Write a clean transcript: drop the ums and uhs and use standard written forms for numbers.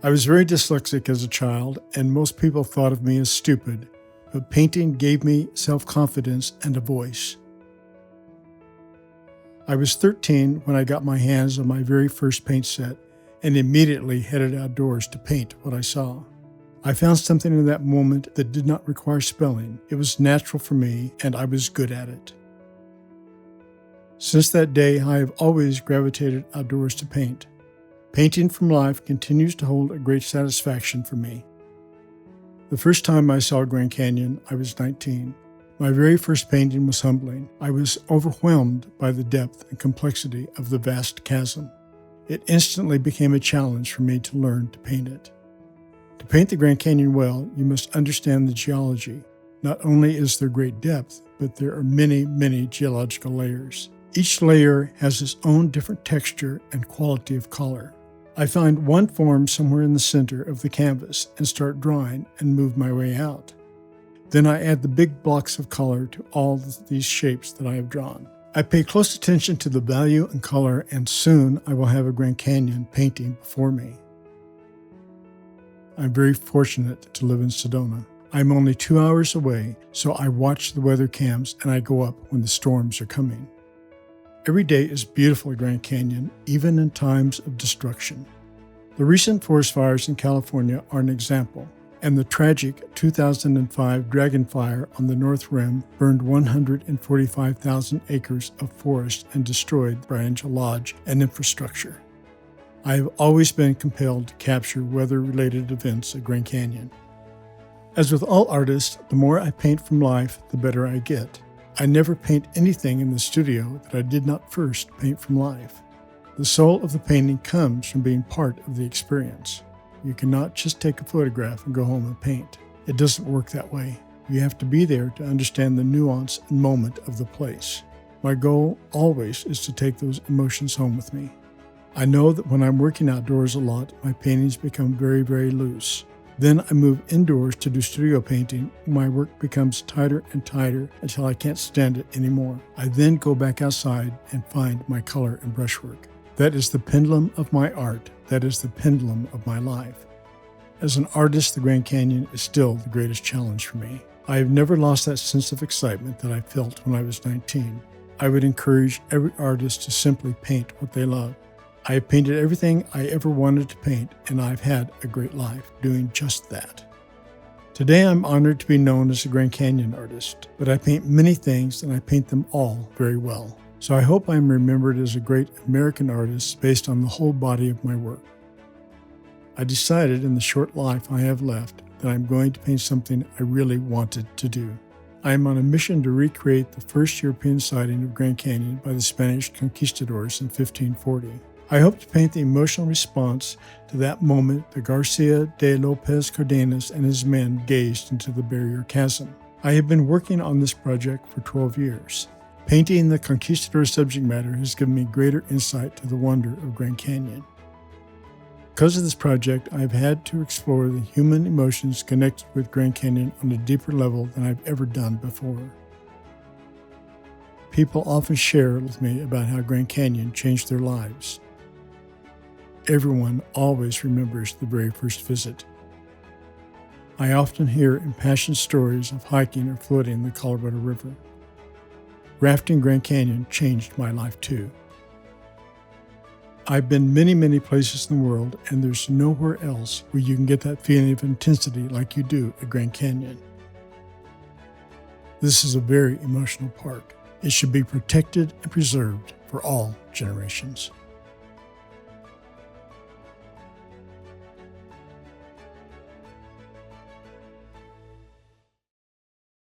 I was very dyslexic as a child, and most people thought of me as stupid, but painting gave me self-confidence and a voice. I was 13 when I got my hands on my very first paint set and immediately headed outdoors to paint what I saw. I found something in that moment that did not require spelling. It was natural for me, and I was good at it. Since that day, I have always gravitated outdoors to paint. Painting from life continues to hold a great satisfaction for me. The first time I saw Grand Canyon, I was 19. My very first painting was humbling. I was overwhelmed by the depth and complexity of the vast chasm. It instantly became a challenge for me to learn to paint it. To paint the Grand Canyon well, you must understand the geology. Not only is there great depth, but there are many, many geological layers. Each layer has its own different texture and quality of color. I find one form somewhere in the center of the canvas and start drawing and move my way out. Then I add the big blocks of color to all these shapes that I have drawn. I pay close attention to the value and color, and soon I will have a Grand Canyon painting before me. I'm very fortunate to live in Sedona. I'm only 2 hours away, so I watch the weather cams and I go up when the storms are coming. Every day is beautiful at Grand Canyon, even in times of destruction. The recent forest fires in California are an example, and the tragic 2005 Dragon Fire on the North Rim burned 145,000 acres of forest and destroyed Brian Lodge and infrastructure. I have always been compelled to capture weather-related events at Grand Canyon. As with all artists, the more I paint from life, the better I get. I never paint anything in the studio that I did not first paint from life. The soul of the painting comes from being part of the experience. You cannot just take a photograph and go home and paint. It doesn't work that way. You have to be there to understand the nuance and moment of the place. My goal always is to take those emotions home with me. I know that when I'm working outdoors a lot, my paintings become very, very loose. Then I move indoors to do studio painting. My work becomes tighter and tighter until I can't stand it anymore. I then go back outside and find my color and brushwork. That is the pendulum of my art. That is the pendulum of my life. As an artist, the Grand Canyon is still the greatest challenge for me. I have never lost that sense of excitement that I felt when I was 19. I would encourage every artist to simply paint what they love. I have painted everything I ever wanted to paint, and I've had a great life doing just that. Today I'm honored to be known as a Grand Canyon artist, but I paint many things and I paint them all very well. So I hope I'm remembered as a great American artist based on the whole body of my work. I decided in the short life I have left that I'm going to paint something I really wanted to do. I am on a mission to recreate the first European sighting of Grand Canyon by the Spanish Conquistadors in 1540. I hope to paint the emotional response to that moment that Garcia de Lopez Cardenas and his men gazed into the barrier chasm. I have been working on this project for 12 years. Painting the Conquistador subject matter has given me greater insight to the wonder of Grand Canyon. Because of this project, I've had to explore the human emotions connected with Grand Canyon on a deeper level than I've ever done before. People often share with me about how Grand Canyon changed their lives. Everyone always remembers the very first visit. I often hear impassioned stories of hiking or floating the Colorado River. Rafting Grand Canyon changed my life too. I've been many places in the world, and there's nowhere else where you can get that feeling of intensity like you do at Grand Canyon. This is a very emotional park. It should be protected and preserved for all generations.